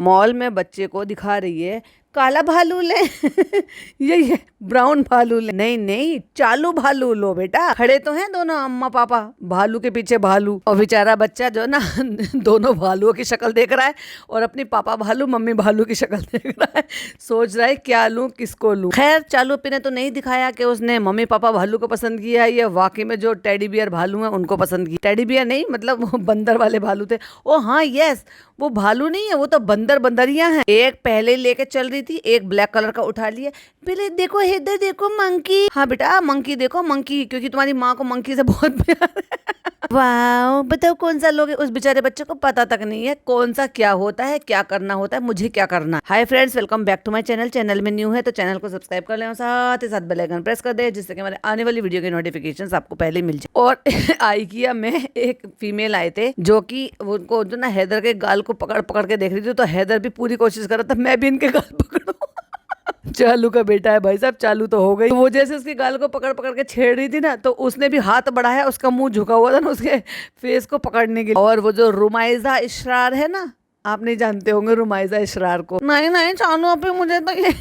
Mall में बच्चे को दिखा रही है काला भालू ले ये ब्राउन भालू ले, नहीं नहीं चालू भालू लो बेटा। खड़े तो हैं दोनों अम्मा पापा भालू के पीछे भालू, और बेचारा बच्चा जो ना दोनों भालुओं की शक्ल देख रहा है और अपनी पापा भालू मम्मी भालू की शक्ल देख रहा है, सोच रहा है क्या लूं किसको लूं। खैर चालू अपी ने तो नहीं दिखाया कि उसने मम्मी पापा भालू को पसंद किया है, ये वाकई में जो टेडी बियर भालू है उनको पसंद किया। टेडी बियर नहीं, मतलब वो बंदर वाले भालू थे। ओ हाँ यस, वो भालू नहीं है, वो तो बंदरियां हैं। एक पहले लेके चल रही थी, एक ब्लैक कलर का उठा लिया। पहले देखो हेदर देखो मंकी, हाँ बेटा मंकी देखो मंकी, क्योंकि तुम्हारी माँ को मंकी से बहुत प्यार है। वाह बताओ कौन सा लोगे। उस बेचारे बच्चे को पता तक नहीं है कौन सा क्या होता है, क्या करना होता है, मुझे क्या करना। Hi friends, welcome back to my channel. Channel में न्यू है तो चैनल को सब्सक्राइब कर लें और साथ ही साथ बेल आइकन प्रेस कर दे, जिससे कि हमारे आने वाली वीडियो के नोटिफिकेशंस आपको पहले मिल जाए। और आइकिया में एक फीमेल आए थे जो कि उनको जो ना हैदर के गाल को पकड़ पकड़ के देख रही थी, तो हैदर भी पूरी कोशिश कर रहा था मैं भी इनके गाल पकड़ूं। चालू का बेटा है भाई साहब, चालू तो हो गई। तो वो जैसे उसके गाल को पकड़ पकड़ के छेड़ रही थी ना, तो उसने भी हाथ बढ़ाया, उसका मुंह झुका हुआ था ना उसके फेस को पकड़ने के लिए। और वो जो रुमाइजा इशरार है ना, आप नहीं जानते होंगे रुमाइजा इशरार को। नहीं नहीं चालू अपी मुझे तो ये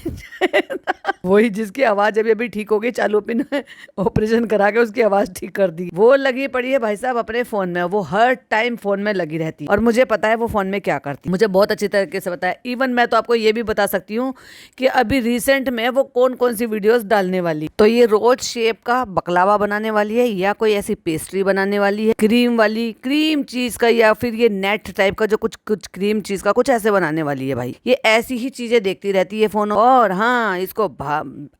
वही जिसकी आवाज अभी अभी ठीक हो गई, चालू अपी ने ऑपरेशन करा के उसकी आवाज ठीक कर दी। वो लगी पड़ी है भाई साहब अपने फोन में, वो हर टाइम फोन में लगी रहती है और मुझे पता है वो फोन में क्या करती, मुझे बहुत अच्छी तरीके से पता है। इवन मैं तो आपको ये भी बता सकती हूँ कि अभी रिसेंट में वो कौन कौन सी वीडियोस डालने वाली। तो ये रोज शेप का बकलावा बनाने वाली है, या कोई ऐसी पेस्ट्री बनाने वाली है क्रीम वाली, क्रीम चीज का, या फिर ये नेट टाइप का जो कुछ क्रीम चीज का कुछ ऐसे बनाने वाली है। भाई ये ऐसी ही चीजें देखती रहती है फोन। और हाँ, इसको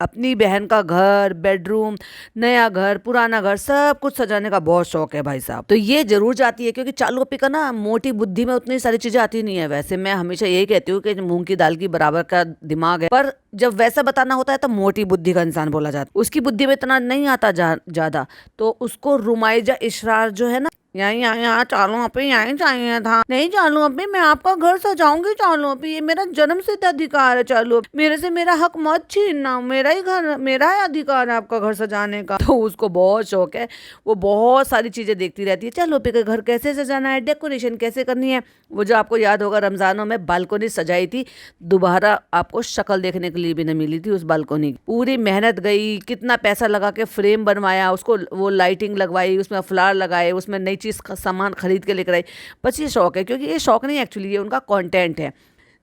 अपनी बहन का घर, बेडरूम, नया घर, पुराना घर, सब कुछ सजाने का बहुत शौक है भाई साहब। तो ये जरूर चाहती है, क्योंकि चालू अपी का ना मोटी बुद्धि में उतनी सारी चीजें आती नहीं है। वैसे मैं हमेशा यही कहती हूँ कि मूंग की दाल की बराबर का दिमाग है, पर जब वैसा बताना होता है तो मोटी बुद्धि का इंसान बोला जाता है। उसकी बुद्धि में इतना नहीं आता ज्यादा, तो उसको रुमाइजा इशरार जो है ना, यहाँ चालू अपी यहीं चाहिए था। नहीं चालू अपी मैं आपका घर सजाऊंगी चालू अपी, ये मेरा जन्म सिद्ध अधिकार है चालू, मेरे से मेरा हक मत छीनना, मेरा ही घर, मेरा ही अधिकार है आपका घर सजाने का। तो उसको बहुत शौक है, वो बहुत सारी चीजें देखती रहती है। चालू अपी का घर कैसे सजाना है, डेकोरेशन कैसे करनी है। वो जो आपको याद होगा रमजानों में बालकोनी सजाई थी, दोबारा आपको शक्ल देखने के लिए भी नहीं मिली थी उस बालकोनी की। पूरी मेहनत गई, कितना पैसा लगा के फ्रेम बनवाया, उसको वो लाइटिंग लगवाई, उसमें फ्लावर लगाए, उसमें नई चीज का सामान खरीद के लेकर आई। बस ये शौक है, क्योंकि ये शौक नहीं एक्चुअली ये उनका कंटेंट है।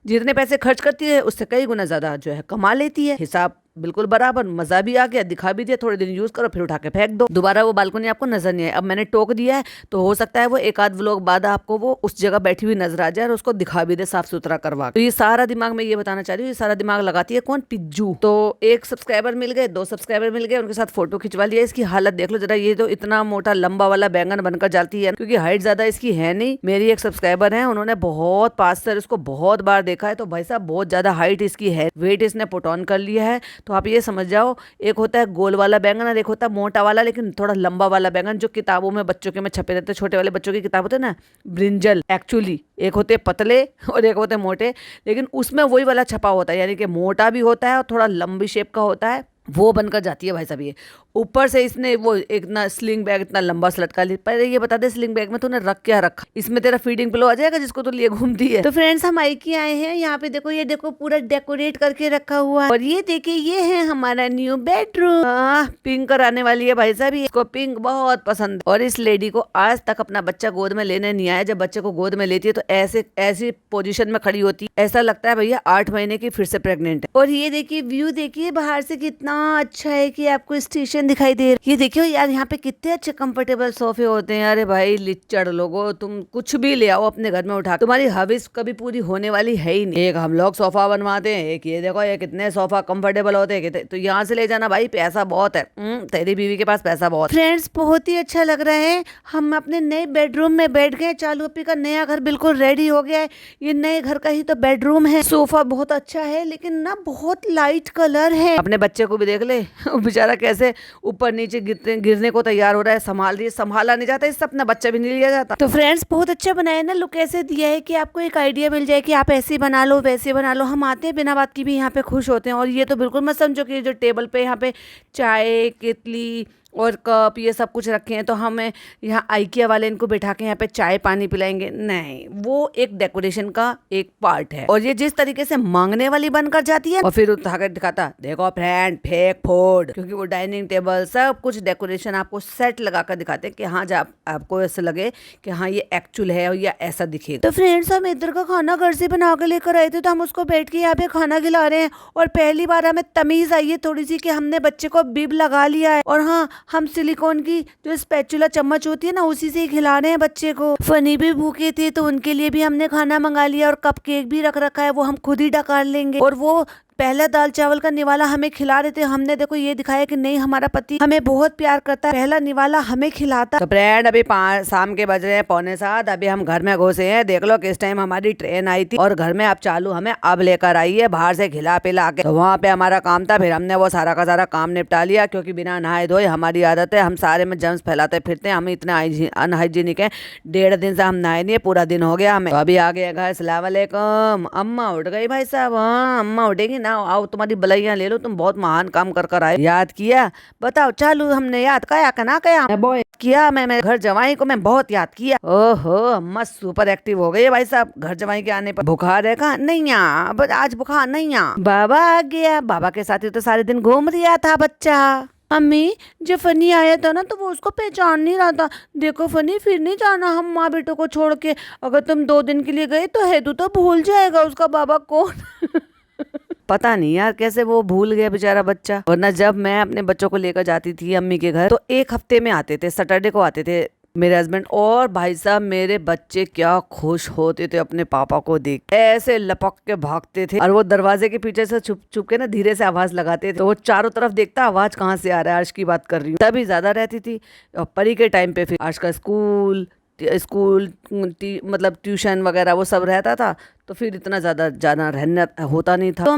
जितने पैसे खर्च करती है उससे कई गुना ज्यादा जो है कमा लेती है। हिसाब बिल्कुल बराबर, मजा भी आ गया, दिखा भी दिया, थोड़े दिन यूज करो फिर उठा के फेंक दो, दोबारा वो बालकनी आपको नजर नहीं आए। अब मैंने टोक दिया है तो हो सकता है वो एक आध व्लॉग बाद आपको वो उस जगह बैठी हुई नजर आ जाए और उसको दिखा भी दे साफ सुथरा करवा। तो ये सारा दिमाग मैं ये बताना चाह रही हूँ, ये सारा दिमाग लगाती है कौन, पिज्जू। तो एक सब्सक्राइबर मिल गए, 2 सब्सक्राइबर मिल गए, उनके साथ फोटो खिंचवा लिया। इसकी हालत देख लो जरा, ये तो इतना मोटा लंबा वाला बैंगन बनकर जाती है, क्योंकि हाइट ज्यादा इसकी है नहीं। मेरी एक सब्सक्राइबर है, उन्होंने बहुत पास से इसको बहुत बार देखा है, तो भाई साहब बहुत ज्यादा हाइट इसकी है, वेट इसने पुट ऑन कर लिया है। तो आप ये समझ जाओ, एक होता है गोल वाला बैंगन और एक होता है मोटा वाला लेकिन थोड़ा लंबा वाला बैंगन, जो किताबों में बच्चों के में छपे रहते हैं, छोटे वाले बच्चों की किताब होते हैं ना, ब्रिंजल। एक्चुअली एक होते हैं पतले और एक होते हैं मोटे, लेकिन उसमें वही वाला छपा होता है, यानी कि मोटा भी होता है और थोड़ा लंबी शेप का होता है, वो बनकर जाती है भाई साहब। ये ऊपर से इसने वो एक ना स्लिंग बैग इतना लंबा सा लटका लिया। पहले ये बता दे स्लिंग बैग में तूने रख क्या रखा, इसमें तेरा फीडिंग पिलो आ जाएगा जिसको तो लिए घूमती है। तो फ्रेंड्स हम आइकी आए हैं, यहाँ पे देखो, ये देखो पूरा डेकोरेट करके रखा हुआ है। और ये देखिए ये है हमारा न्यू बेडरूम, पिंक कराने वाली है भाई साहब, इसको पिंक बहुत पसंद। और इस लेडी को आज तक अपना बच्चा गोद में लेने नहीं आया। जब बच्चे को गोद में लेती है तो ऐसी पोजीशन में खड़ी होती है, ऐसा लगता है भैया 8 महीने की फिर से प्रेग्नेंट है। और ये देखिए व्यू देखिए बाहर से कितना अच्छा है कि आपको स्टेशन दिखाई दे रहा है। ये देखियो यार यहाँ पे कितने अच्छे कंफर्टेबल सोफे होते हैं। अरे भाई लिच्चड़ लोगो, तुम कुछ भी ले आओ अपने घर में उठा, तुम्हारी हविस कभी पूरी होने वाली है ही नहीं। एक हम लोग सोफा बनवाते हैं, एक ये देखो ये कितने सोफा कंफर्टेबल होते हैं, तो यहाँ से ले जाना भाई, पैसा बहुत है। तेरी बीवी के पास पैसा बहुत। फ्रेंड्स बहुत ही अच्छा लग रहा है, हम अपने नए बेडरूम में बैठ गए। चालू अपी का नया घर बिल्कुल रेडी हो गया है। ये नए घर का ही तो बेडरूम है। सोफा बहुत अच्छा है लेकिन ना बहुत लाइट कलर है। अपने बच्चे को भी देख ले, बेचारा कैसे ऊपर नीचे गिरने को तैयार हो रहा है, संभाला नहीं जाता, इससे अपना बच्चा भी नहीं लिया जाता। तो फ्रेंड्स बहुत अच्छा बनाया ना, लुक ऐसे दिया है कि आपको एक आइडिया मिल जाए कि आप ऐसे बना लो वैसे बना लो। हम आते हैं बिना बात की भी यहाँ पे खुश होते हैं। और ये तो बिल्कुल मत समझो कि जो टेबल पे यहाँ पे चाय, केतली और कप ये सब कुछ रखे हैं, तो हमें यहाँ IKEA वाले इनको बैठा के यहाँ पे चाय पानी पिलाएंगे? नहीं, वो एक डेकोरेशन का एक पार्ट है। और ये जिस तरीके से मांगने वाली बनकर जाती है और फिर उठा कर दिखाता, देखो फ्रेंड फेक फूड, क्योंकि वो डाइनिंग टेबल सब कुछ डेकोरेशन आपको सेट लगा कर दिखाते हैं कि हाँ, जब आपको ऐसा लगे कि हाँ ये एक्चुअल है या ऐसा दिखेगा। तो फ्रेंड्स, हम इधर का खाना घर से बना कर लेकर आए थे, तो हम उसको बैठ के यहाँ पे खाना खिला रहे हैं। और पहली बार हमें तमीज आई है थोड़ी सी कि हमने बच्चे को बिब लगा लिया है। और हाँ, हम सिलिकॉन की जो स्पैचुला चम्मच होती है ना, उसी से ही खिला रहे हैं बच्चे को। फनी भी भूखे थे, तो उनके लिए भी हमने खाना मंगा लिया। और कप केक भी रख रखा है, वो हम खुद ही डकार लेंगे। और वो पहला दाल चावल का निवाला हमें खिला रहे थे। हमने देखो ये दिखाया कि नहीं, हमारा पति हमें बहुत प्यार करता है, पहला निवाला हमें खिलाता। तो फ्रेंड, अभी शाम के बज रहे हैं 6:45। अभी हम घर में घुसे हैं। देख लो किस टाइम हमारी ट्रेन आई थी और घर में अब चालू हमें अब लेकर आई है बाहर से खिला पिला के। तो वहाँ पे हमारा काम था, फिर हमने वो सारा का सारा काम निपटा लिया, क्योंकि बिना नहाए धोए हमारी आदत है, हम सारे में जर्म्स फैलाते फिरते हैं। हम इतने अनहाइजीनिक है, 1.5 दिन से हम नहाए नहीं है, पूरा दिन हो गया हमें। तो अभी आ गए घर। अस्सलाम वालेकुम। अम्मा उठ गई भाई साहब? हाँ, अम्मा उठेगी ना। आओ, तुम्हारी बलैया ले लो, तुम बहुत महान काम कर आए। याद किया? बताओ। चालू हमने याद कया कना कया किया। मैं घर जवाई को मैं बहुत याद किया। ओहो, अम्मा सुपर एक्टिव हो गई है भाई साहब घर जवाई के आने पर। बुखार है कहा? नहीं आ, बस आज बुखार नहीं आ। बाबा आ गया। बाबा के साथ ही तो सारे दिन घूम रिया था बच्चा। अम्मी, जब फनी आया था ना, तो वो उसको पहचान नहीं रहा था। देखो फनी, फिर नहीं जाना हम माँ बेटों को छोड़ के। अगर तुम 2 दिन के लिए गए तो हेतु तो भूल जाएगा उसका बाबा कौन। पता नहीं यार कैसे वो भूल गया बेचारा बच्चा। वरना जब मैं अपने बच्चों को लेकर जाती थी अम्मी के घर, तो 1 हफ्ते में आते थे, सैटरडे को आते थे मेरे हस्बैंड। और भाई साहब, मेरे बच्चे क्या खुश होते थे अपने पापा को देख, ऐसे लपक के भागते थे। और वो दरवाजे के पीछे से छुप छुप के ना धीरे से आवाज लगाते थे, तो वो चारों तरफ देखता आवाज कहाँ से आ रहा है। अर्श की बात कर रही हूँ, तभी ज्यादा रहती थी। और परी के टाइम पे फिर अर्श का स्कूल मतलब ट्यूशन वगैरह वो सब रहता था, तो फिर इतना ज्यादा जाना रहना होता नहीं था। तो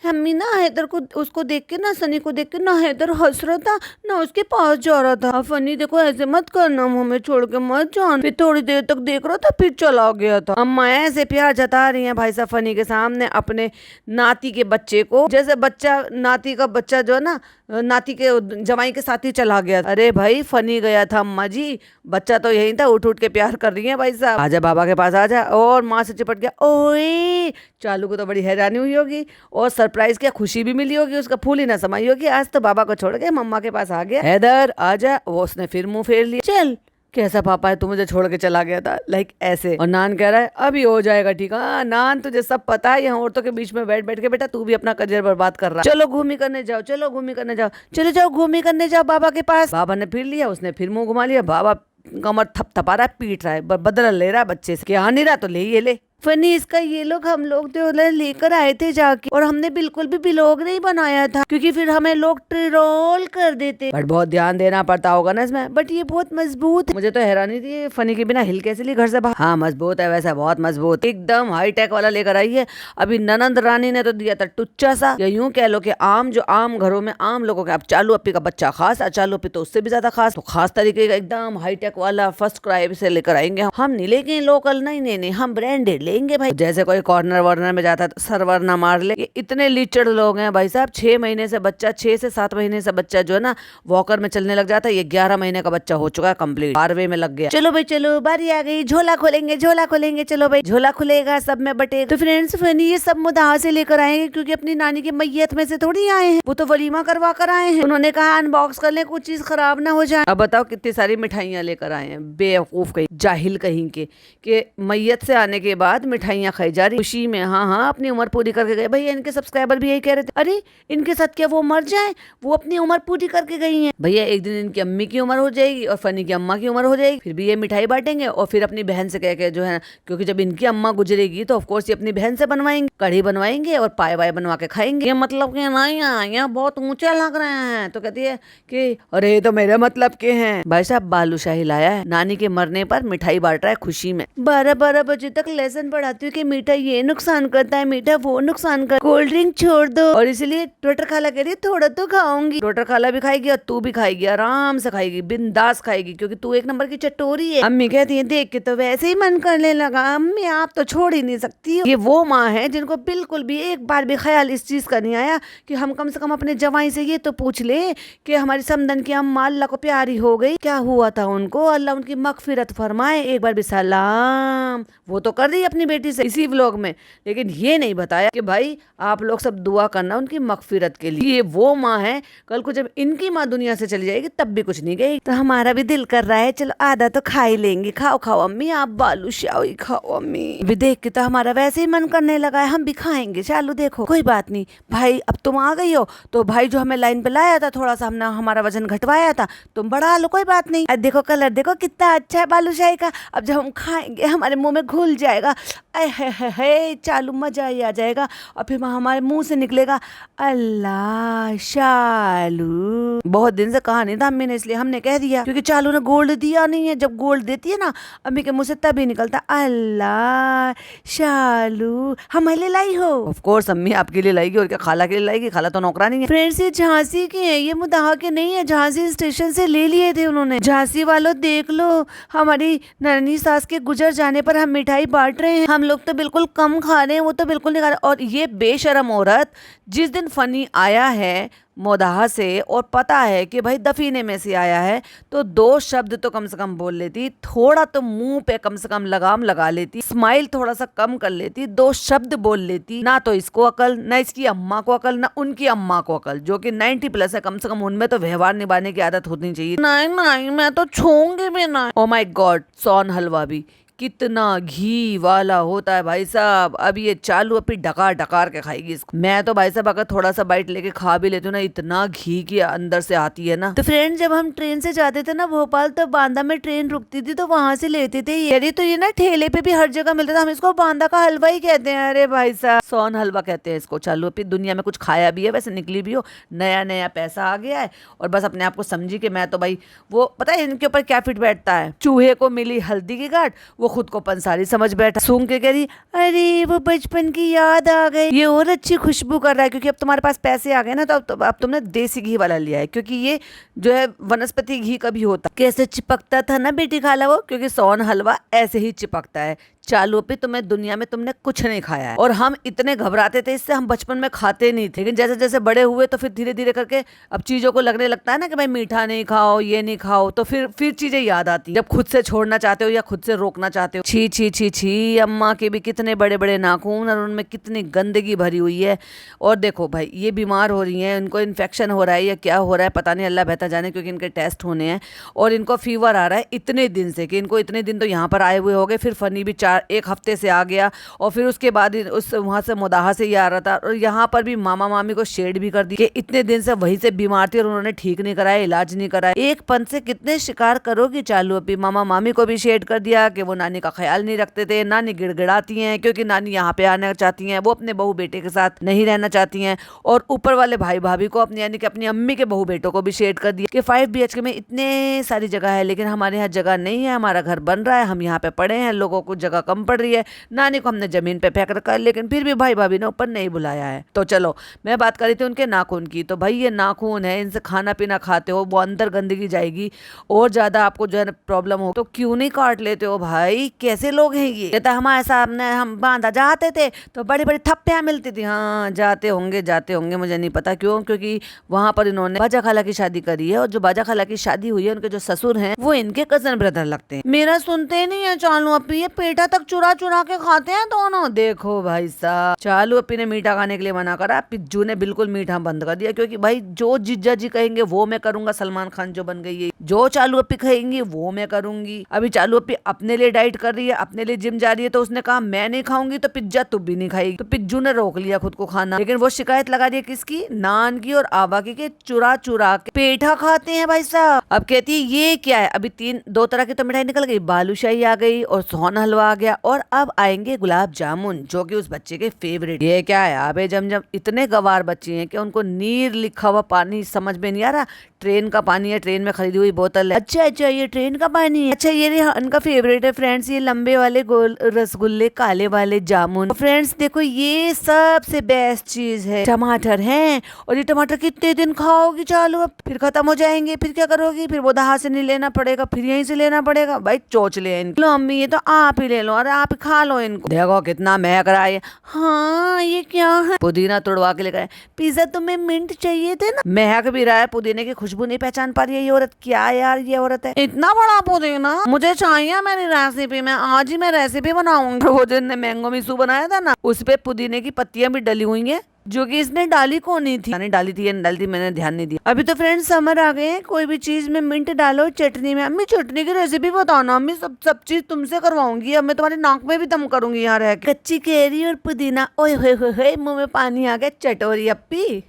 अम्मी ना हैदर को, उसको देख के ना, सनी को देख के ना हैदर हंस रहा था, ना उसके पास जा रहा था। फनी देखो, ऐसे मत करना, हमें छोड़ के मत जान। फिर थोड़ी देर तक देख रहा था, फिर चला गया था। अम्मा ऐसे प्यार जता रही है भाई साहब फनी के सामने अपने नाती के बच्चे को, जैसे बच्चा, नाती का बच्चा जो है ना, नाती के जमाई के साथ ही चला गया। अरे भाई, फनी गया था अम्मा जी, बच्चा तो यही था। उठ उठ के प्यार कर रही है भाई साहब। आजा बाबा के पास आजा। और माँ से चिपट गया। ओए, चालू को तो बड़ी हैरानी हुई होगी और सरप्राइज क्या खुशी भी मिली होगी, उसका फूल ही ना समाई होगी। आज तो बाबा को छोड़ के मम्मा के पास आ गया। हैदर आजा। वो उसने फिर मुंह फेर लिया। चल, कैसा पापा है, तू मुझे छोड़ के चला गया था, लाइक ऐसे। और नान कह रहा है अभी हो जाएगा ठीक। हाँ नान, तुझे सब पता है, यहाँ औरतों के बीच में बैठ बैठ के बेटा तू भी अपना करियर बर्बाद कर रहा है। चलो घूमी करने जाओ, चलो घूमी करने जाओ, चलो जाओ घूमी करने जाओ बाबा के पास। बाबा ने फिर लिया, उसने फिर मुंह घुमा लिया। बाबा कमर थपथपा रहा है, पीट रहा है, बदला ले रहा है बच्चे से कि आ नहीं रहा तो ले ये ले। फनी, इसका ये लोग हम लोग तो लेकर आए थे जाके, और हमने बिल्कुल भी ब्लॉग नहीं बनाया था, क्योंकि फिर हमें लोग ट्रोल कर देते। बट बहुत ध्यान देना पड़ता होगा ना इसमें। बट ये बहुत मजबूत है। मुझे तो हैरानी थी फनी के बिना हिल कैसे ली घर से बाहर। हाँ मजबूत है, वैसा बहुत मजबूत, एकदम हाईटेक वाला लेकर आई है। अभी ननंद रानी ने तो दिया था टुच्चा सा, या यूं कह लो कि आम, जो आम घरों में आम लोगों के। अब चालू अपी का बच्चा खास, चालू अपी तो उससे भी ज्यादा खास, तो खास तरीके का एकदम हाईटेक वाला फर्स्ट क्राई से लेकर आएंगे। हम नहीं लेंगे लोकल, नहीं, हम ब्रांडेड लेंगे भाई। जैसे कोई कॉर्नर वार्नर में जाता है तो सर्वर ना मार ले। ये इतने लीचड़ लोग हैं भाई साहब। 6 महीने से बच्चा, 6 से 7 महीने से बच्चा जो है ना वॉकर में चलने लग जाता है। ये 11 महीने का बच्चा हो चुका है कंप्लीट, 12वें में लग गया। चलो भाई चलो, बारी आ गई, झोला खोलेंगे, झोला खोलेंगे। चलो भाई, झोला खुलेगा, सब में बटे। तो फ्रेंड्स, फनी ये सब मुदाह से लेकर आएंगे, क्योंकि अपनी नानी की मैयत में से थोड़ी आए हैं, वो तो वलीमा करवा कर आए हैं। उन्होंने कहा अनबॉक्स कर ले, कुछ चीज खराब ना हो जाए। अब बताओ कितनी सारी मिठाइयाँ लेकर आए हैं, बेवकूफ कहीं, जाहिल कहीं के मैयत से आने के बाद मिठाइयाँ खाई जा रही खुशी में। हाँ, अपनी उम्र पूरी करके गए। भैया इनके सब्सक्राइबर भी यही कह रहे थे, अरे इनके साथ क्या वो मर जाए, वो अपनी उम्र पूरी करके गई हैं। भैया एक दिन इनकी अम्मी की उम्र हो जाएगी और फनी की अम्मा की उम्र हो जाएगी, फिर भी ये मिठाई बांटेंगे। और फिर अपनी बहन से कह के जो है, क्योंकि जब इनकी अम्मा गुजरेगी तो ऑफकोर्स ये अपनी बहन से बनवाएंगे, कढ़ी बनवाएंगे और पाए वाए बनवा के खाएंगे। ये मतलब कि नहीं, यहाँ बहुत ऊंचा लग रहे हैं। तो कहती है कि अरे ये तो मेरे मतलब के हैं। भाई साहब बालूशाही लाया है, नानी के मरने पर मिठाई बांट रहा है खुशी में। 12 बजे तक लेसन पढ़ाती हूँ कि मीठा ये नुकसान करता है, मीठा वो नुकसान कर, कोल्ड ड्रिंक छोड़ दो। और इसलिए टोटर खाला कह रही है थोड़ा तो खाऊंगी। टोटर खाला भी खाएगी और तू भी खाएगी, आराम से खाएगी, बिंदास खाएगी, क्योंकि तू 1 नंबर की चटोरी है। अम्मी कहती है देख के तो वैसे ही मन करने लगा। अम्मी आप तो छोड़ ही नहीं सकती हो। ये वो माँ है जिनको इनको बिल्कुल भी एक बार भी ख्याल इस चीज़ का नहीं आया कि हम कम से कम अपने जवाई से ये तो पूछ ले कि हमारी समदन की अम्मा अल्लाह को प्यारी हो गई, क्या हुआ था उनको, अल्लाह उनकी मगफिरत फरमाए। एक बार भी सलाम वो तो कर रही अपनी बेटी से इसी व्लॉग में, लेकिन ये नहीं बताया कि भाई आप लोग सब दुआ करना उनकी मगफिरत के लिए। ये वो माँ है, कल को जब इनकी माँ दुनिया से चली जाएगी तब भी कुछ नहीं गई। तो हमारा भी दिल कर रहा है चलो आधा तो खा ही लेंगे। खाओ खाओ अम्मी, आप बालूशाह ही खाओ अम्मी। भी देख के तो हमारा वैसे ही मन करने लगा है, हम भी खाएंगे। चालू देखो कोई बात नहीं भाई, अब तुम आ गई हो तो भाई जो हमें लाइन पे लाया था, थोड़ा सा हमने हमारा वजन घटवाया था, तुम बढ़ा लो कोई बात नहीं। अब देखो कलर देखो कितना अच्छा है बालूशाही का, अब जब हम खाएंगे हमारे मुंह में घुल जाएगा, है चालू मजा ही आ जाएगा। और फिर हमारे मुंह से निकलेगा अल्लाह शालू। बहुत दिन से कहा नहीं था अम्मी ने, इसलिए हमने कह दिया क्योंकि चालू ने गोल्ड दिया नहीं है। जब गोल्ड देती है ना अम्मी के मुंह से तभी निकलता अल्लाह शालू। हमारे लिए लाई हो? ऑफ कोर्स अम्मी आपके लिए लाएगी, और क्या खाला के लिए लाएगी, खाला तो नौकरानी है। फ्रेंड्स ये झांसी की है, ये मुदाहा के नहीं है, झांसी स्टेशन से ले लिए थे उन्होंने। झांसी वालों देख लो, हमारी नानी सास के गुजर जाने पर हम मिठाई बांट रहे हैं, हम लोग तो बिल्कुल कम खा रहे हैं, वो तो बिल्कुल नहीं खा रहे। और ये बेशरम औरत जिस दिन फनी आया है मोदाहा से और पता है कि भाई दफीने में से आया है, तो दो शब्द तो कम से कम बोल लेती, थोड़ा तो मुंह पे कम से कम लगाम लगा लेती, स्माइल थोड़ा सा कम कर लेती, दो शब्द बोल लेती। ना तो इसको अकल, ना इसकी अम्मा को अकल, ना उनकी अम्मा को अकल, जो कि 90+ है, कम से कम उनमें तो व्यवहार निभाने की आदत होनी चाहिए। नहीं नहीं मैं तो छूंगी भी ना। ओ माय गॉड, सोन हलवा भी कितना घी वाला होता है भाई साहब। अब ये चालू अपनी डकार डकार के खाएगी इसको। मैं तो भाई साहब अगर थोड़ा सा बाइट लेके खा भी लेती हूँ ना, इतना घी की अंदर से आती है ना। तो फ्रेंड जब हम ट्रेन से जाते थे ना भोपाल, तो बांदा में ट्रेन रुकती थी तो वहां से लेते थे ये। तो ये ना ठेले पे भी हर जगह मिलता था, हम इसको बांदा का हलवा ही कहते हैं। अरे भाई साहब सोन हलवा कहते हैं इसको। चालू अपनी दुनिया में कुछ खाया भी है, वैसे निकली भी हो, नया नया पैसा आ गया है और बस अपने आप को समझी कि मैं तो भाई वो पता है इनके ऊपर क्या फिट बैठता है। चूहे को मिली हल्दी की गांठ, वो खुद को पंसारी समझ बैठा। सूंघ के कह रही अरे वो बचपन की याद आ गई, ये और अच्छी खुशबू कर रहा है क्योंकि अब तुम्हारे पास पैसे आ गए ना, तो अब तुमने देसी घी वाला लिया है, क्योंकि ये जो है वनस्पति घी का भी होता। कैसे चिपकता था ना बेटी खाला वो, क्योंकि सोन हलवा ऐसे ही चिपकता है। चालू पे तुम्हें दुनिया में तुमने कुछ नहीं खाया है, और हम इतने घबराते थे इससे, हम बचपन में खाते नहीं थे, लेकिन जैसे जैसे बड़े हुए तो फिर धीरे धीरे करके अब चीजों को लगने लगता है ना कि भाई मीठा नहीं खाओ, ये नहीं खाओ, तो फिर चीजें याद आती जब खुद से छोड़ना चाहते हो या खुद से रोकना चाहते हो। छी छी छी छी, अम्मा के भी कितने बड़े बड़े नाखून और उनमें कितनी गंदगी भरी हुई है। और देखो भाई ये बीमार हो रही हैं, इनको इन्फेक्शन हो रहा है या क्या हो रहा है पता नहीं, अल्लाह बेहतर जाने, क्योंकि इनके टेस्ट होने हैं। और इनको फीवर आ रहा है इतने दिन से, कि इनको इतने दिन तो यहाँ पर आए हुए हो गए, फिर फनी भी 1 हफ्ते से आ गया, और फिर उसके बाद उस वहाँ से मुदाहा से ही आ रहा था, और यहाँ पर भी मामा मामी को शेड भी कर दी कि इतने दिन से वहीं से बीमार थी और उन्होंने ठीक नहीं कराया, इलाज नहीं कराया। एक पंथ से कितने शिकार करोगी चालू। अभी मामा मामी को भी शेड कर दिया कि वो नानी का ख्याल नहीं रखते थे, नानी गिड़गिड़ाती हैं क्योंकि नानी यहाँ पे आना चाहती हैं, वो अपने बहू बेटे के साथ नहीं रहना चाहती हैं। और ऊपर वाले भाई भाभी को अपनी यानी कि अपनी अम्मी के बहू बेटों को भी शेड कर दिया कि 5 BHK में इतने सारी जगह है, लेकिन हमारे यहाँ जगह नहीं है, हमारा घर बन रहा है, हम यहाँ पे पड़े हैं, लोगों को जगह कम पड़ रही है। नानी को हमने जमीन पे फेंक रखा है, लेकिन फिर भी भाई भाभी ने ऊपर नहीं बुलाया है। तो चलो मैं बात कर रही थी उनके नाखून की, तो भाई ये नाखून है, इनसे खाना पीना खाते हो, वो अंदर गंदगी जाएगी और ज्यादा आपको जो है प्रॉब्लम हो, तो क्यों नहीं काट लेते हो भाई? कैसे लोग हैं ये? कहता हमारे सामने हम बांधा जाते थे तो बड़ी बड़ी थप्पियां मिलती थी। हाँ जाते होंगे, मुझे नहीं पता क्यों, क्योंकि वहां पर इन्होंने बाजा खाला की शादी करी है, और जो बाजा खाला की शादी हुई है उनके जो ससुर हैं वो इनके कजन ब्रदर लगते हैं। मेरा सुनते नहीं है चालू अपी, ये पेटा तक चुरा चुरा के खाते हैं दोनों। देखो भाई साहब चालू अपी ने मीठा खाने के लिए मना करा, पिज्जू ने बिल्कुल मीठा बंद कर दिया, क्योंकि भाई जो जीजा जी कहेंगे वो मैं करूंगा। सलमान खान जो बन गई है, जो चालू अपी कहेंगी वो मैं करूंगी। अभी चालू अपी अपने लिए डाइट कर रही है, अपने लिए जिम जा रही है, तो उसने कहा मैं नहीं खाऊंगी तो पिज्जा तू भी नहीं खाएगी, तो पिज्जू ने रोक लिया खुद को खाना। लेकिन वो शिकायत लगा रही है किसकी? नान की और आबा की, के चुरा चुरा के पेठा खाते हैं भाई साहब। अब कहती है ये क्या है? अभी 2 तरह की तो मिठाई निकल गई, बालूशाही आ गई और सोन हलवा आ गया, और अब आएंगे गुलाब जामुन जो कि उस बच्चे के फेवरेट। ये क्या है? अबे जम इतने गवार बच्चे हैं कि उनको नीर लिखा हुआ पानी समझ में नहीं आ रहा। ट्रेन का पानी है, ट्रेन में खरीदी हुई बोतल है। अच्छा अच्छा ये ट्रेन का पानी है। अच्छा ये रिहान का फेवरेट है फ्रेंड्स, ये लंबे वाले गोल रसगुल्ले, काले वाले जामुन। फ्रेंड्स देखो ये सबसे बेस्ट चीज है, टमाटर है। और ये टमाटर कितने दिन खाओगी चालू, अब फिर खत्म हो जाएंगे, फिर क्या करोगी, फिर वो दहा से नहीं लेना पड़ेगा, फिर यहीं से लेना पड़ेगा। भाई चोचले इनको। लो अम्मी ये तो आप ही ले लो, अरे आप ही खा लो इनको। देखो कितना महक रहा है। हाँ ये क्या है, पुदीना तोड़वा के लेकर आए। पिज्जा तुम्हें मिंट चाहिए थे ना। महक भी रहा है, पुदीने की खुशबू नहीं पहचान पा रही है ये औरत। क्या यार ये औरत है, इतना बड़ा पुदीना मुझे चाहिए मेरी रेसिपी में। आज ही मैं रेसिपी बनाऊंगी। वो दिन ने मैंगो मिसू बनाया था ना, उस पे पुदीने की पत्तियां भी डली हुई है, जो कि इसने डाली कौन नहीं थी, नहीं डाली थी या नहीं डाली थी मैंने ध्यान नहीं दिया। अभी तो फ्रेंड्स समर आ गए हैं, कोई भी चीज में मिंट डालो चटनी में। अम्मी चटनी की रेसिपी बताओ ना अम्मी, सब चीज तुमसे करवाऊंगी। अब मैं तुम्हारी नाक में भी दम करूंगी यहाँ रह के। कच्ची कैरी और पुदीना, ओए होए मुंह में पानी आ गया। चटोरी अप्पी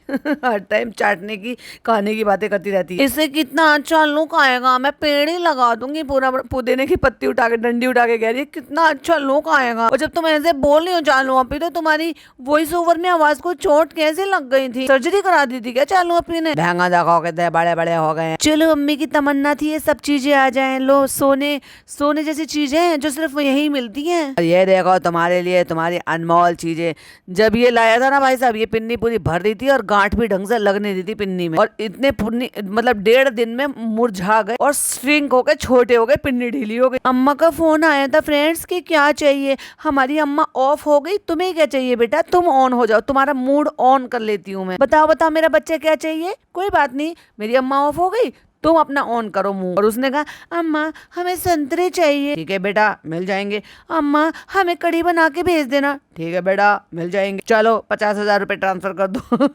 हर टाइम चाटने की खाने की बातें करती रहती है। इससे कितना अच्छा लुक आएगा, मैं पेड़ ही लगा दूंगी पूरा। पुदीने की पत्ती उठा के डंडी उठा के कह रही है कितना अच्छा लुक आएगा। और जब तुम ऐसे बोल रही हो चालू अप्पी, तो तुम्हारी वॉइस ओवर में आवाज को चोट कैसे लग गई थी, सर्जरी करा दी थी क्या चालू अप्पी ने। महंगा देखो कहते बड़े बड़े हो गए। चलो अम्मी की तमन्ना थी ये सब चीजें आ जाएं। लो सोने सोने जैसी चीजें हैं जो सिर्फ यही मिलती हैं। और ये देखो तुम्हारे लिए तुम्हारी अनमोल चीजें। जब ये लाया था ना भाई साहब, ये पिन्नी पूरी भर दी थी और गांठ भी ढंग से लगने दी थी पिन्नी में। और इतने मतलब 1.5 दिन में मुरझा गए और श्रिंक हो गए, छोटे हो गए, पिन्नी ढीली हो गई। अम्मा का फोन आया था फ्रेंड्स कि क्या चाहिए। हमारी अम्मा ऑफ हो गई, तुम्हें क्या चाहिए बेटा, तुम ऑन हो जाओ, तुम्हारा मूड ऑन कर लेती हूँ मैं। बताओ बताओ मेरा बच्चा क्या चाहिए। कोई बात नहीं, मेरी अम्मा ऑफ हो गई, तुम अपना ऑन करो मुंह। और उसने कहा अम्मा हमें संतरे चाहिए। ठीक है बेटा मिल जाएंगे। अम्मा हमें कड़ी बना के भेज देना। ठीक है बेटा मिल जाएंगे। चलो 50,000 रुपए ट्रांसफर कर दो।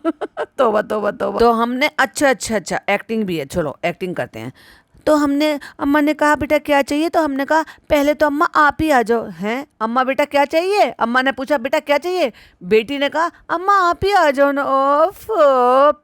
तोबा तोबा तोबा। तो हमने अच्छा एक्टिंग भी है, चलो एक्टिंग करते हैं। तो हमने अम्मा ने कहा बेटा क्या चाहिए, तो हमने कहा पहले तो अम्मा आप ही आ जाओ। हैं अम्मा बेटा क्या चाहिए, अम्मा ने पूछा बेटा क्या चाहिए। बेटी ने कहा अम्मा आप ही आ जाओ ना। ओफ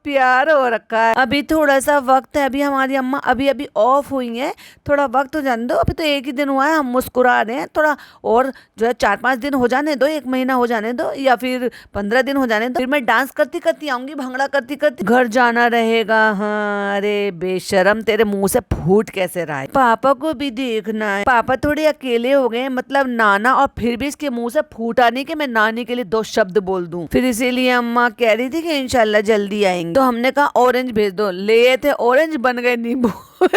प्यार हो रखा है। अभी थोड़ा सा वक्त है, अभी हमारी अम्मा अभी अभी ऑफ हुई है, थोड़ा वक्त हो जाने दो। अभी तो 1 ही दिन हुआ है, हम मुस्कुरा रहे हैं। थोड़ा और जो है 4-5 दिन हो जाने दो, 1 महीना हो जाने दो, या फिर 15 दिन हो जाने दो, फिर मैं डांस करती करती आऊंगी, भंगड़ा करती करती घर जाना रहेगा। हाँ अरे बेशरम, तेरे मुंह से फूट कैसे रहा है। पापा को भी देखना है, पापा थोड़े अकेले हो गए, मतलब नाना, और फिर भी इसके मुंह से फूटा नहीं कि मैं नानी के लिए 2 शब्द बोल दूं। फिर इसीलिए अम्मा कह रही थी कि इंशाल्लाह जल्दी आएंगे। तो हमने कहा ऑरेंज भेज दो। ले थे ऑरेंज, बन गए नींबू।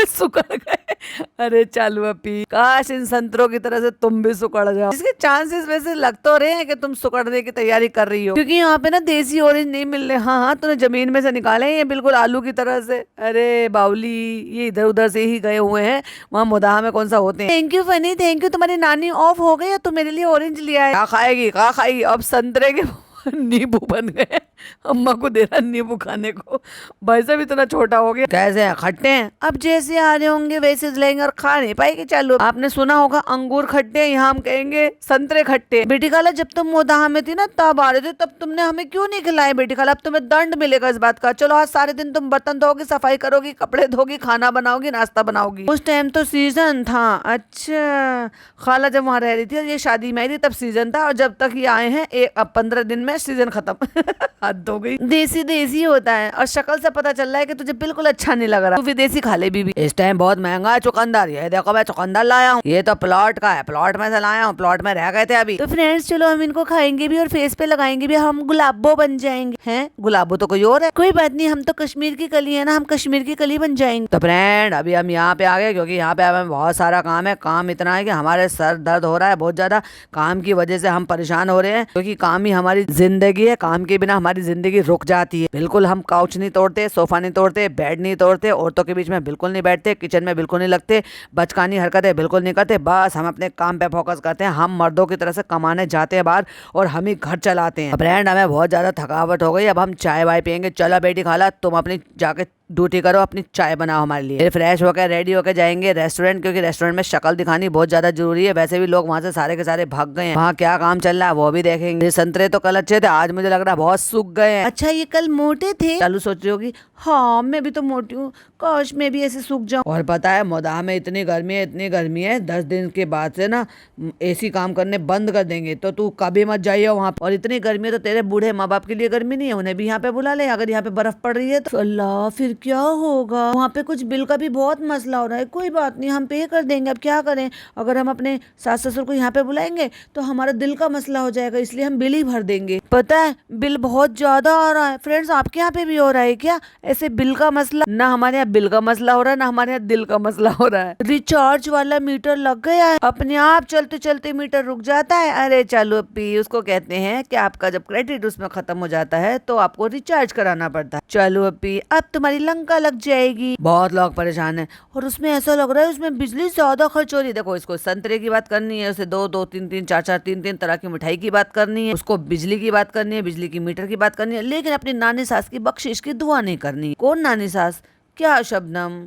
सुकड़ गए। अरे चालू अप्पी, काश इन संतरों की तरह से तुम भी सुकड़ जाओ। इसके चांसेस वैसे लग तो रहे हैं कि तुम सुकड़ने की तैयारी कर रही हो, क्योंकि यहाँ पे ना देसी ऑरेंज नहीं मिल रहे। हाँ तूने जमीन में से निकाले हैं, ये बिल्कुल आलू की तरह से। अरे बाउली, ये इधर उधर से ही गए हुए हैं, वहाँ मुदाह में कौन सा होते हैं। Thank you funny, thank you. तुम्हारी नानी ऑफ हो गई, तो मेरे लिए ऑरेंज लिया है। क्या खाएगी, क्या खाएगी, अब संतरे के नींबू बन गए। अम्मा को दे रहा नींबू खाने को। भाई साहब इतना छोटा हो गया। कैसे हैं, खट्टे हैं। अब जैसे आ रहे होंगे वैसे लेंगे, और खा नहीं पाएगी। चलो आपने सुना होगा अंगूर खट्टे हैं, यहाँ हम कहेंगे संतरे खट्टे। बेटी खाला जब तुम मोदाह में थी ना तब आ रहे थे, तब तुमने हमें क्यों नहीं खिलाए बेटी खाला। अब तुम्हें दंड मिलेगा इस बात का। चलो आज सारे दिन तुम बर्तन धोगी, सफाई करोगी, कपड़े धोगी, खाना बनाओगी, नाश्ता बनाओगी। उस टाइम तो सीजन था। अच्छा खाला जब वहाँ रह रही थी, ये शादी में आई थी तब सीजन था, और जब तक ये आए हैं अब 15 दिन में सीजन खत्म। हद हो गई। देसी देसी होता है, और शक्ल से पता चल रहा है कि तुझे बिल्कुल अच्छा नहीं लग रहा। तू विदेशी खा ले बीबी। इस टाइम बहुत महंगा है चुकंदर। ये देखो मैं चुकंदर लाया हूँ, ये तो प्लॉट का है, प्लॉट में से लाया हूँ, प्लॉट में रह गए थे अभी। तो फ्रेंड्स चलो हम इनको खाएंगे भी और फेस पे लगाएंगे भी, हम गुलाबो बन जाएंगे। हैं गुलाबो तो कोई और है। कोई बात नहीं, हम तो कश्मीर की कली है ना, हम कश्मीर की कली बन जाएंगे। तो फ्रेंड अभी हम यहाँ पे आ गए, क्योंकि यहाँ पे हमें बहुत सारा काम है। काम इतना है कि हमारे सर दर्द हो रहा है बहुत ज्यादा। काम की वजह से हम परेशान हो रहे हैं, क्योंकि काम ही हमारी जिंदगी है। काम के बिना हमारी जिंदगी रुक जाती है। बिल्कुल हम काउच नहीं तोड़ते, सोफा नहीं तोड़ते, बेड नहीं तोड़ते, औरतों के बीच में बिल्कुल नहीं बैठते, किचन में बिल्कुल नहीं लगते, बचकानी हरकतें बिल्कुल नहीं करते। बस हम अपने काम पे फोकस करते हैं। हम मर्दों की तरह से कमाने जाते हैं बाहर, और हम ही घर चलाते हैं। फ्रेंड हमें बहुत ज्यादा थकावट हो गई, अब हम चाय वाय पियेंगे। चलो बेटी खाला तुम अपनी जाके ड्यूटी करो, अपनी चाय बनाओ हमारे लिए। फिर फ्रेश होकर रेडी होकर जाएंगे रेस्टोरेंट, क्योंकि रेस्टोरेंट में शक्ल दिखानी बहुत ज्यादा जरूरी है। वैसे भी लोग वहाँ से सारे के सारे भाग गए हैं, वहाँ क्या काम चल रहा है वो भी देखेंगे। संतरे तो कल अच्छे थे, आज मुझे लग रहा है बहुत सूख गए हैं। अच्छा ये कल मोटे थे, चालू सोच रही होगी हाँ मैं भी तो मोटी हूँ, काश मैं भी ऐसे सूख जाऊं। और पता है मोदाह में इतनी गर्मी है 10 दिन के बाद से ना एसी काम करने बंद कर देंगे, तो तू कभी मत जाइए वहाँ पे। और इतनी गर्मी है तो तेरे बूढ़े माँ बाप के लिए गर्मी नहीं है, उन्हें भी यहाँ पे बुला ले। अगर यहाँ पे बर्फ पड़ रही है तो अल्लाह फिर क्या होगा। वहाँ पे कुछ बिल का भी बहुत मसला हो रहा है। कोई बात नहीं, हम पे कर देंगे। अब क्या करें, अगर हम अपने सास ससुर को यहाँ पे बुलाएंगे तो हमारा दिल का मसला हो जाएगा, इसलिए हम बिल ही भर देंगे। पता है बिल बहुत ज्यादा आ रहा है। फ्रेंड्स आपके यहाँ पे भी हो रहा है क्या ऐसे बिल का मसला? ना हमारे यहाँ बिल का मसला हो रहा है, ना हमारे यहाँ दिल का मसला हो रहा है। रिचार्ज वाला मीटर लग गया है, अपने आप चलते चलते मीटर रुक जाता है। अरे चलो अपी, उसको कहते हैं कि आपका जब क्रेडिट उसमें खत्म हो जाता है तो आपको रिचार्ज कराना पड़ता है। चलो अपी अब तुम्हारी लंका लग जाएगी। बहुत लोग परेशान है और उसमें ऐसा लग रहा है उसमें बिजली ज्यादा खर्च हो रही है। देखो इसको संतरे की बात करनी है, उसे दो तीन तीन चार चार तीन तरह की मिठाई की बात करनी है, उसको बिजली की बात करनी है, बिजली की मीटर की बात करनी है, लेकिन अपनी नानी सास की बख्शिश की दुआ नहीं करनी। कौन नानी सास? क्या शबनम?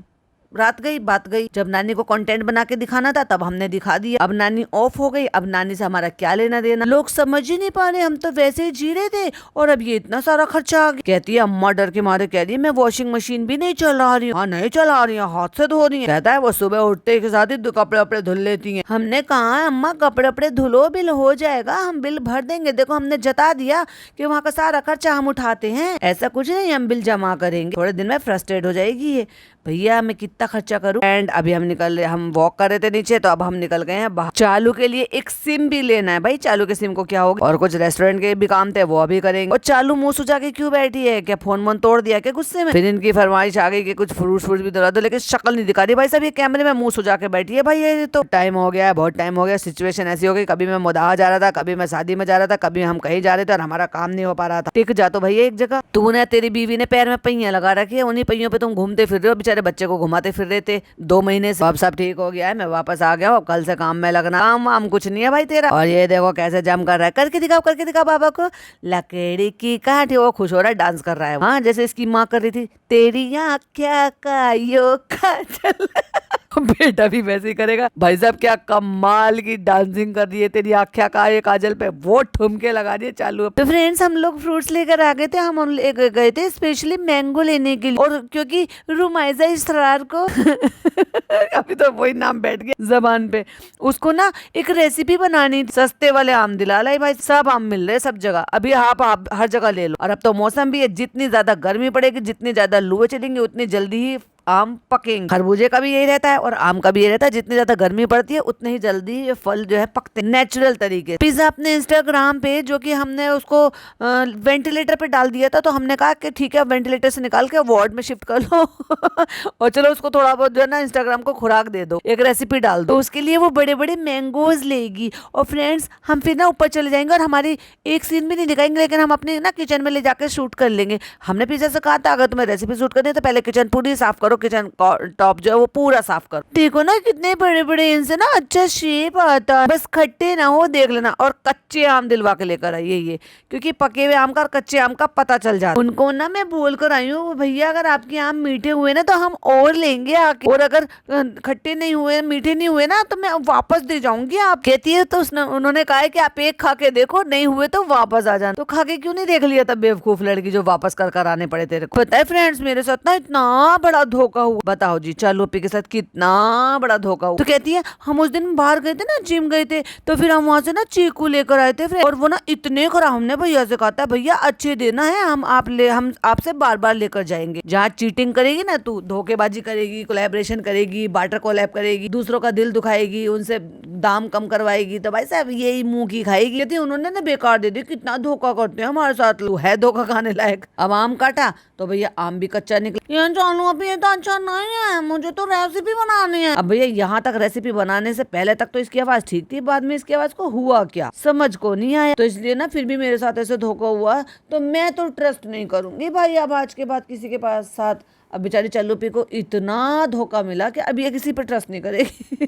रात गई बात गई। जब नानी को कंटेंट बना के दिखाना था तब हमने दिखा दिया। अब नानी ऑफ हो गई, अब नानी से हमारा क्या लेना देना। लोग समझ ही नहीं पा रहे, हम तो वैसे ही जी रहे थे और अब ये इतना सारा खर्चा आ गया। कहती है अम्मा डर के मारे कह रही है मैं वॉशिंग मशीन भी नहीं चला रही हूँ। हाँ नहीं चला रही है, हाथ से धो रही है। कहता है वो सुबह उठते के साथ ही कपड़े वपड़े धुल लेती है। हमने कहा अम्मा कपड़े वपड़े धुलो, बिल हो जाएगा, हम बिल भर देंगे। देखो हमने जता दिया कि वहाँ का सारा खर्चा हम उठाते हैं, ऐसा कुछ नहीं हम बिल जमा करेंगे। थोड़े दिन में फ्रस्ट्रेट हो जाएगी ये, भैया मैं कितना खर्चा करूं। एंड अभी हम वॉक कर रहे थे नीचे, तो अब हम निकल गए हैं बाहर। चालू के लिए एक सिम भी लेना है भाई, चालू के सिम को क्या होगा। और कुछ रेस्टोरेंट के भी काम थे वो अभी करेंगे। और चालू मुंह सुझा के क्यों बैठी है, क्या फोन मन तोड़ दिया क्या गुस्से में? फिर इनकी फरमाइश आ गई कि कुछ फ्रूट भी दिला दो, लेकिन शक्ल नहीं दिखा रही भाई साहब, ये कैमरे में मुंह सुझा के बैठी है। भाई ये तो टाइम हो गया है, बहुत टाइम हो गया। सिचुएशन ऐसी हो गई, कभी मैं मुदाह जा रहा था, कभी मैं शादी में जा रहा था, कभी हम कहीं जा रहे थे और हमारा काम नहीं हो पा रहा था। टिक जा तो भैया एक जगह। तूने तेरी बीवी ने पैर में पहिया लगा रखी है, उन्हीं पहियों पे तुम घूमते फिर रहे हो। बेचारे बच्चे को घुमाते फिर रहे थे 2 महीने से। अब सब ठीक हो गया है, मैं वापस आ गया हूँ, कल से काम में लगना। काम वाम कुछ नहीं है भाई तेरा। और ये देखो कैसे जम कर रहा है, करके दिखाओ बाबा को। लकड़ी की काठी, वो खुश हो रहा है, डांस कर रहा है। हाँ जैसे इसकी माँ कर रही थी, तेरी आँखें का यो काजल। बेटा भी वैसे ही करेगा। भाई साहब क्या कमाल की डांसिंग कर रही है, तेरी आँखें का ये काजल पे वो ठुमके लगा रही है चालू। तो फ्रेंड्स हम लोग फ्रूट्स लेकर आ गए थे, हम गए थे स्पेशली मैंगो लेने के लिए। और क्योंकि रुमाइजा इसरार को अभी तो वही नाम बैठ गया जबान पे, उसको ना एक रेसिपी बनानी। सस्ते वाले आम दिला लाई भाई, सब आम मिल रहे सब जगह। अभी आप हर जगह ले लो। और अब तो मौसम भी है, जितनी ज्यादा गर्मी पड़ेगी, जितनी ज्यादा लुएं चलेंगी, उतनी जल्दी ही आम पकेंगे। खरबूजे का भी यही रहता है और आम का भी यही रहता है, जितनी ज्यादा गर्मी पड़ती है उतने ही जल्दी ये फल जो है पकते हैं नेचुरल तरीके। पिज्जा अपने इंस्टाग्राम पे जो कि हमने उसको वेंटिलेटर पे डाल दिया था, तो हमने कहा कि ठीक है वेंटिलेटर से निकाल के वार्ड में शिफ्ट कर लो और चलो उसको थोड़ा बहुत जो है ना इंस्टाग्राम को खुराक दे दो, एक रेसिपी डाल दो। तो उसके लिए वो बड़े बड़े मैंगोज लेगी। और फ्रेंड्स हम फिर ना ऊपर चले जाएंगे और हमारी एक सीन भी नहीं दिखाएंगे, लेकिन हम अपने ना किचन में ले जाकर शूट कर लेंगे। हमने पिज्जा से कहा था अगर तुम्हें रेसिपी शूट करनी है तो पहले किचन पूरी साफ करो, किचन टॉप जो है वो पूरा साफ करो। देखो ना कितने बड़े बड़े इनसे ना अच्छा शेप आता है, बस खट्टे ना हो देख लेना। और कच्चे आम दिलवा के लेकर आइए ये, क्योंकि पके हुए आम का और कच्चे आम का पता चल जाता है उनको ना। मैं बोल कर आई हूँ भैया अगर आपके आम मीठे हुए ना तो हम और लेंगे आके, और अगर खट्टे नहीं हुए मीठे नहीं हुए ना तो मैं वापस दे जाऊंगी। आप कहती है तो उन्होंने कहा है कि आप एक खा के देखो, नहीं हुए तो वापस आ जाना। तो खा के क्यों नहीं देख लिया तब बेवकूफ लड़की जो वापस कर आने पड़े तेरे को। पता है फ्रेंड्स मेरे साथ ना इतना बड़ा धोखा हुआ, बताओ जी चालू के साथ कितना बड़ा धोखा हुआ। तो कहती है हम उस दिन बाहर गए थे ना, जिम गए थे, तो फिर हम वहां से ना चीकू लेकर आए थे और वो ना इतने खराब। हमने भैया से कहा था भैया अच्छे देना है, हम आपसे बार बार लेकर जाएंगे। जहाँ चीटिंग करेगी ना तू, धोखेबाजी करेगी, कोलैबोरेशन करेगी, बार्टर कोलैब करेगी, दूसरों का दिल दुखाएगी, उनसे दाम कम करवाएगी, तो भाई साहब यही मुंह की खाएगी। कहती उन्होंने ना बेकार दे दी, कितना धोखा करते हैं हमारे साथ लोग, है धोखा खाने लायक। अब आम काटा तो भैया आम भी कच्चा निकला। ये जानू अभी ये तो अच्छा नहीं है, मुझे तो रेसिपी बनानी है। अब भैया यहाँ तक रेसिपी बनाने से पहले तक तो इसकी आवाज ठीक थी, बाद में इसकी आवाज को हुआ क्या समझ को नहीं आया। तो इसलिए ना फिर भी मेरे साथ ऐसे धोखा हुआ, तो मैं तो ट्रस्ट नहीं करूंगी भाई अब आज के बाद किसी के पास साथ। अब बेचारी चल्लूपी को इतना धोखा मिला कि अब ये किसी पे ट्रस्ट नहीं करेगी।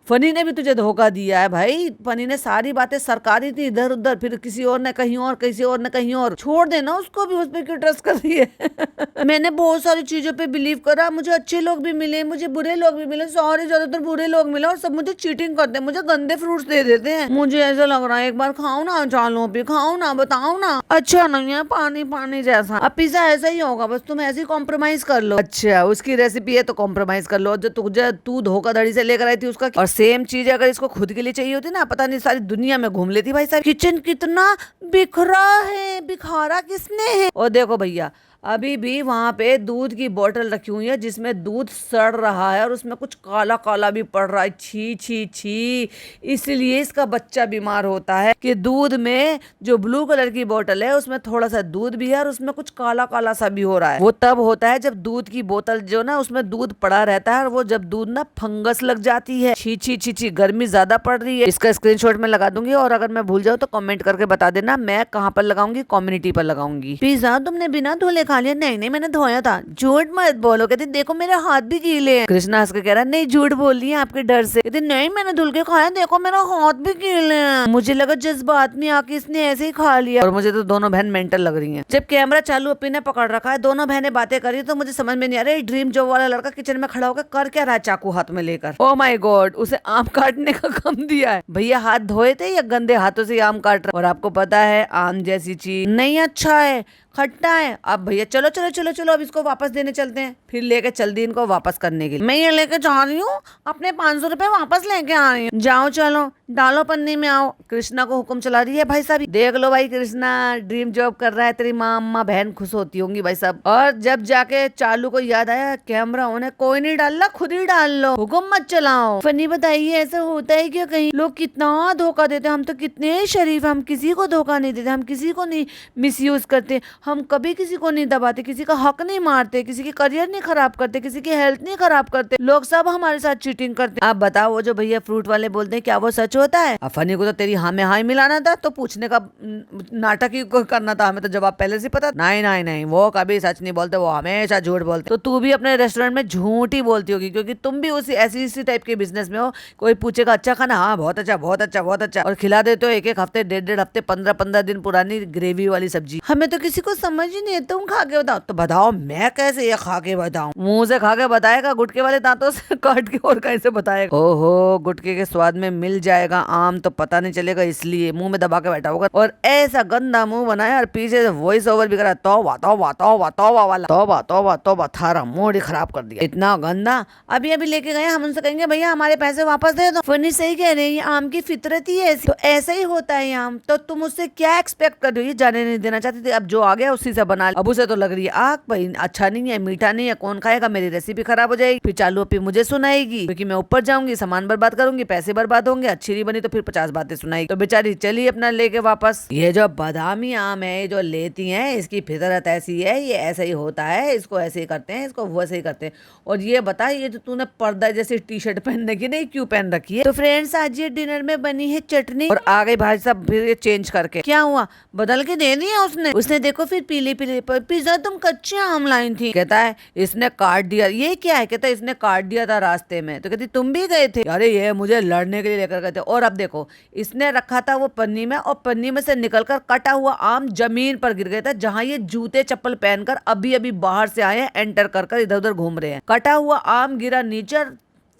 फनी ने भी तुझे धोखा दिया है भाई। फनी ने सारी बातें सरकारी थी, इधर उधर, फिर किसी और ने कहीं और, किसी और ने कहीं और। छोड़ देना उसको भी, उस पर क्यों ट्रस्ट कर रही है। मैंने बहुत सारी चीजों पे बिलीव करा, मुझे अच्छे लोग भी मिले, मुझे बुरे लोग भी मिले, सारे ज्यादातर बुरे लोग मिले और सब मुझे चीटिंग करते हैं, मुझे गंदे फ्रूट्स दे देते हैं। मुझे ऐसा लग रहा है एक बार खाओ ना, चालो भी खाओ ना, बताओ ना, अच्छा नहीं है, पानी पानी जैसा। अब पिज्जा ऐसा ही होगा, बस तुम ऐसे ही कॉम्प्रोमाइज कर लो। अच्छा उसकी रेसिपी है तो कॉम्प्रोमाइज कर लो, जो तुझे तू धोखाधड़ी से लेकर आई थी उसका। और सेम चीज अगर इसको खुद के लिए चाहिए होती ना, पता नहीं सारी दुनिया में घूम लेती भाई साहब। किचन कितना बिखरा है, बिखारा किसने है। और देखो भैया अभी भी वहां पे दूध की बोतल रखी हुई है जिसमें दूध सड़ रहा है और उसमें कुछ काला काला भी पड़ रहा है। छी छी छी। इसलिए इसका बच्चा बीमार होता है कि दूध में जो ब्लू कलर की बोतल है उसमें थोड़ा सा दूध भी है और उसमें कुछ काला काला सा भी हो रहा है। वो तब होता है जब दूध की बोतल जो ना उसमें दूध पड़ा रहता है और वो जब दूध ना फंगस लग जाती है। छी छी छी छी। गर्मी ज्यादा पड़ रही है। इसका स्क्रीनशॉट में लगा दूंगी और अगर मैं भूल जाऊँ तो कमेंट करके बता देना। मैं कहाँ पर लगाऊंगी? कम्युनिटी पर लगाऊंगी। पिज्जा तुमने बिना धोले खा लिया? नहीं नहीं मैंने धोया था। झूठ मत बोलो। कहती देखो मेरे हाथ भी गीले हैं। कृष्णा हंस के कह रहा नहीं झूठ बोल रही है आपके डर से। कहती नहीं मैंने धुल के खाया, देखो मेरा हाथ भी गीले हैं। मुझे लगा जज्बात में आके इसने ऐसे ही खा लिया। और मुझे तो दोनों बहन मेंटल लग रही हैं। जब कैमरा चालू अपी ने पकड़ रखा है, दोनों बहनें बातें करी तो मुझे समझ में नहीं आ रहा ड्रीम जॉब वाला लड़का किचन में खड़ा होकर कर क्या रहा है चाकू हाथ में लेकर। ओ माय गॉड, उसे आम काटने का काम दिया है। भैया हाथ धोए थे या गंदे हाथों से आम काट रहे? और आपको पता है आम जैसी चीज नहीं अच्छा है, खट्टा है। अब भैया चलो चलो चलो चलो अब इसको वापस देने चलते हैं। फिर लेके चल दी इनको वापस करने के लिए। मैं ये लेके जा रही हूँ, अपने 500 रुपए वापस लेके आ रही हूँ। जाओ चलो डालो पन्नी में आओ। कृष्णा को हुक्म चला रही है भाई साहब। देख लो भाई कृष्णा ड्रीम जॉब कर रहा है, तेरी माँ अम्मा बहन खुश होती होंगी भाई साहब। और जब जाके चालू को याद आया कैमरा उन्हें कोई नहीं डाल रहा, खुद ही डाल लो, हुक्म मत चलाओ। फनी बताइए ऐसा होता है क्या? कहीं लोग कितना धोखा देते, हम तो कितने शरीफ, हम किसी को धोखा नहीं देते, हम किसी को नहीं मिसयूज करते, हम कभी किसी को नहीं दबाते, किसी का हक नहीं मारते, किसी की करियर नहीं खराब करते, किसी की हेल्थ नहीं खराब करते। लोग सब हमारे साथ चीटिंग करते। आप बताओ वो जो भैया फ्रूट वाले बोलते हैं क्या वो सच होता है? फनी को तो तेरी हाँ में हाँ मिलाना था तो पूछने का नाटक ही करना था, हमें तो जवाब पहले से पता। नहीं नहीं नहीं वो कभी सच नहीं बोलते, वो हमेशा झूठ बोलते। तो तू भी अपने रेस्टोरेंट में झूठ ही बोलती होगी क्योंकि तुम भी उसी ऐसी टाइप के बिजनेस में हो। कोई पूछेगा अच्छा खाना, हाँ बहुत अच्छा बहुत अच्छा बहुत अच्छा, और खिला देते हो एक एक हफ्ते, डेढ़ हफ्ते, 15 दिन पुरानी ग्रेवी वाली सब्जी। हमें तो किसी को समझ ही नहीं है, तुम खा के बताओ। तो बताओ मैं कैसे ये खा के बताऊं? मुंह से खा के बताएगा, गुटके वाले दांतों से काट के और कैसे बताएगा? ओहो गुटके के स्वाद में मिल जाएगा आम तो पता नहीं चलेगा, इसलिए मुंह में दबा के बैठा होगा। और ऐसा गंदा मुंह बनाया और पीछे से वॉइस ओवर भी करा, तौबा तौबा तौबा तौबा वाला, तौबा तौबा तौबा, थारा मूड ही खराब कर दिया, इतना गंदा। अभी अभी लेके गए, हम उनसे कहेंगे भैया हमारे पैसे वापस दे दो। फनी सही कह रहे हैं, ये आम की फितरत ही ऐसी, तो ऐसा ही होता है आम। तो तुम उससे क्या एक्सपेक्ट कर रही हो? जाने नहीं देना चाहती थी, अब जो आ गया उसी से बना। अब उसे तो लग रही है आग भाई अच्छा नहीं है, मीठा नहीं है, कौन खाएगा, मेरी रेसिपी खराब हो जाएगी। फिर चालू अपनी मुझे सुनाएगी क्योंकि मैं ऊपर जाऊंगी, सामान बर्बाद करूंगी, पैसे बर्बाद होंगे, अच्छी नहीं बनी तो फिर 50 बातें सुनाएगी। तो बेचारी चली अपना लेके वापस। ये जो बादामी आम है जो लेती है इसकी फितरत ऐसी है, ये ऐसा ही होता है, इसको ऐसे ही करते हैं, इसको वैसे ही करते हैं। और ये बता ये जो तूने पर्दा जैसी टी शर्ट पहनने की नहीं क्यों पहन रखी है? तो फ्रेंड्स आज ये डिनर में बनी है चटनी और आ गई भाई साहब फिर ये चेंज करके। क्या हुआ? बदल के दे दिया उसने देखो फिर पीले पीले पिज्जा तुम कच्चे आम लाई थी। कहता है इसने काट दिया। ये क्या है? कहता है इसने काट दिया था रास्ते में। तो कहती तुम भी गए थे? अरे ये मुझे लड़ने के लिए लेकर गए थे। और अब देखो इसने रखा था वो पन्नी में और पन्नी में से निकलकर कटा हुआ आम जमीन पर गिर गया था, जहां ये जूते चप्पल पहनकर अभी अभी बाहर से आए हैं, एंटर कर इधर उधर घूम रहे हैं। कटा हुआ आम गिरा नीचे,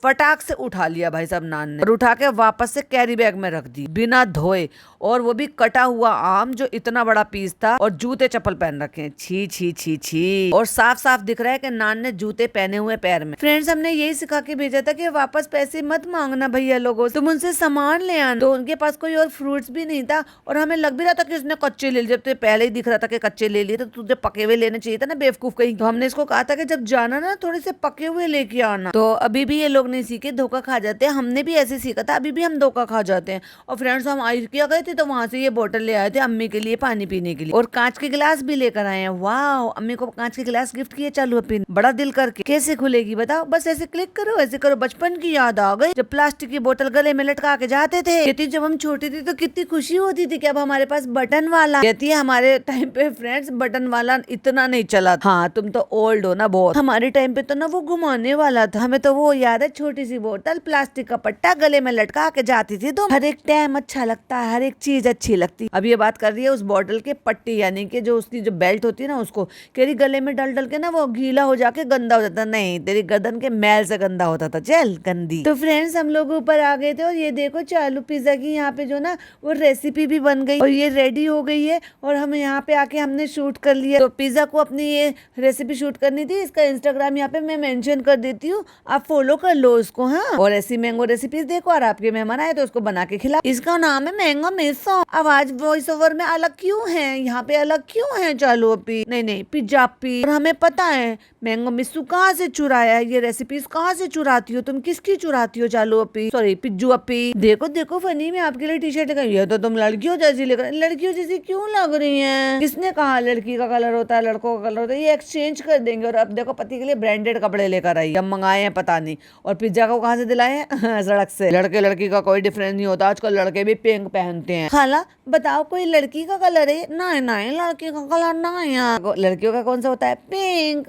फटाक से उठा लिया भाई साहब नान ने और उठा के वापस से कैरी बैग में रख दी बिना धोए, और वो भी कटा हुआ आम जो इतना बड़ा पीस था, और जूते चप्पल पहन रखे हैं। छी छी छी छी। और साफ साफ दिख रहा है कि नान ने जूते पहने हुए पैर में। फ्रेंड्स हमने यही सिखा के भेजा था कि वापस पैसे मत मांगना भैया लोगों से, तुम उनसे सामान ले आना। तो उनके पास कोई और फ्रूट्स भी नहीं था और हमें लग भी रहा था कि उसने कच्चे ले लिए। जब तुझे पहले ही दिख रहा था कि कच्चे ले लिए तो तुझे पके हुए लेने चाहिए था ना बेवकूफ कहीं। तो हमने इसको कहा था कि जब जाना ना थोड़े से पके हुए लेके आना। तो अभी भी ये लोग नहीं सीखे, धोखा खा जाते हैं। हमने भी ऐसे सीखा था, अभी भी हम धोखा खा जाते हैं। और फ्रेंड्स हम आइकिया गए थे तो वहां से ये बोतल ले आए थे अम्मी के लिए पानी पीने के लिए, और कांच के गिलास भी लेकर आए हैं। वाह अम्मी को कांच के गिलास गिफ्ट किए चालू अपनी, बड़ा दिल करके। कैसे खुलेगी बताओ? बस ऐसे क्लिक करो, ऐसे करो। बचपन की याद आ गई जब प्लास्टिक की बोतल गले में लटका के जाते थे। कहती जब हम छोटी थी तो कितनी खुशी होती थी कि अब हमारे पास बटन वाला। कहती है हमारे टाइम पे फ्रेंड्स बटन वाला इतना नहीं चला था। हाँ तुम तो ओल्ड हो ना बहुत, हमारे टाइम पे तो ना वो घुमाने वाला था। हमें तो वो याद है छोटी सी बोतल, प्लास्टिक का पट्टा गले में लटका के जाती थी तुम। हर एक टाइम अच्छा लगता है, हर एक चीज अच्छी लगती। अब ये बात कर रही है उस बॉटल के पट्टी यानी कि जो उसकी जो बेल्ट होती है ना, उसको कह रही गले में डल डल के ना वो गीला हो जाके गंदा हो जाता। नहीं, तेरी गर्दन के मैल से गंदा होता था, चल गंदी। तो फ्रेंड्स हम लोग ऊपर आ गए थे और ये देखो चालू पिज्जा की यहाँ पे जो ना वो रेसिपी भी बन गई और ये रेडी हो गई है और हम यहाँ पे आके हमने शूट कर लिया। तो पिज्जा को अपनी ये रेसिपी शूट करनी थी, इसका इंस्टाग्राम यहाँ पे मैं मेंशन कर देती हूँ, आप फॉलो कर लो उसको। हाँ, और ऐसी मैंगो रेसिपीज देखो और आपके मेहमान आए तो उसको बना के खिला। इसका नाम है मैंगो मिसो। आवाज वॉइस ओवर में अलग क्यों है, यहाँ पे अलग क्यों है चालू अपी? नहीं पिज्जा अपी। और हमें पता है मैंगो मिसू कहाँ से चुराया है, ये रेसिपीज कहाँ से चुराती हो तुम, किसकी चुराती हो चालू अपी, सॉरी पिज्जू अपी। देखो देखो फनी में आपके लिए टी शर्ट लगाई है तो तुम लड़कियों जैसी लग रही। लड़कियों जैसी क्यों लग रही है? किसने कहा लड़की का कलर होता है लड़कों का कलर होता है? ये एक्सचेंज कर देंगे। और अब देखो पति के लिए ब्रांडेड कपड़े लेकर आई, अब मंगाए हैं पता नहीं। और पिज्जा को कहाँ से दिलाए हैं? सड़क से। लड़के लड़की का कोई डिफरेंस नहीं होता, आजकल लड़के भी पिंक पहनते हैं। खाला बताओ कोई लड़की का कलर है? नहीं लड़की का कलर नहीं है। लड़कियों का कौन सा होता है? पिंक।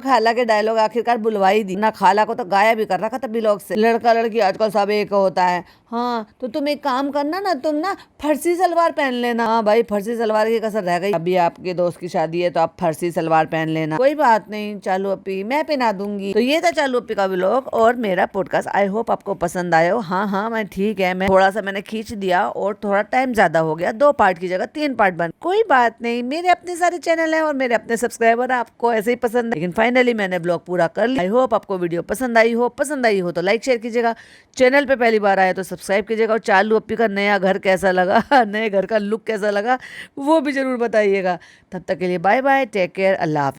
खाला के डायलॉग आखिरकार बुलवाई दी ना, खाला को तो गायब भी कर रखा था ब्लॉग से। लड़का लड़की आजकल सब एक होता है। हाँ तो तुम एक काम करना ना, तुम ना फर्सी सलवार पहन लेना। हाँ भाई फर्सी सलवार की कसर रह गई, अभी आपके दोस्त की शादी है तो आप फर्सी सलवार पहन लेना। कोई बात नहीं चालू अपी, मैं पहना दूंगी। तो ये था चालू अपी का व्लॉग और मेरा पॉडकास्ट। आई होप आपको पसंद आया हो। हाँ मैं ठीक है, मैं थोड़ा सा मैंने खींच दिया और थोड़ा टाइम ज्यादा हो गया, 2 पार्ट की जगह 3 पार्ट बन। कोई बात नहीं, मेरे अपने सारे चैनल है और मेरे अपने सब्सक्राइबर आपको ऐसे ही पसंद है। लेकिन फाइनली मैंने ब्लॉग पूरा कर लिया। आई होप आपको वीडियो पसंद आई हो तो लाइक शेयर कीजिएगा, चैनल पे पहली बार आए तो सब्सक्राइब कीजिएगा। और चालू अपी का नया घर कैसा लगा नए घर का लुक कैसा लगा वो भी जरूर बताइएगा। तब तक के लिए बाय बाय, टेक केयर, अल्लाह हाफिज़।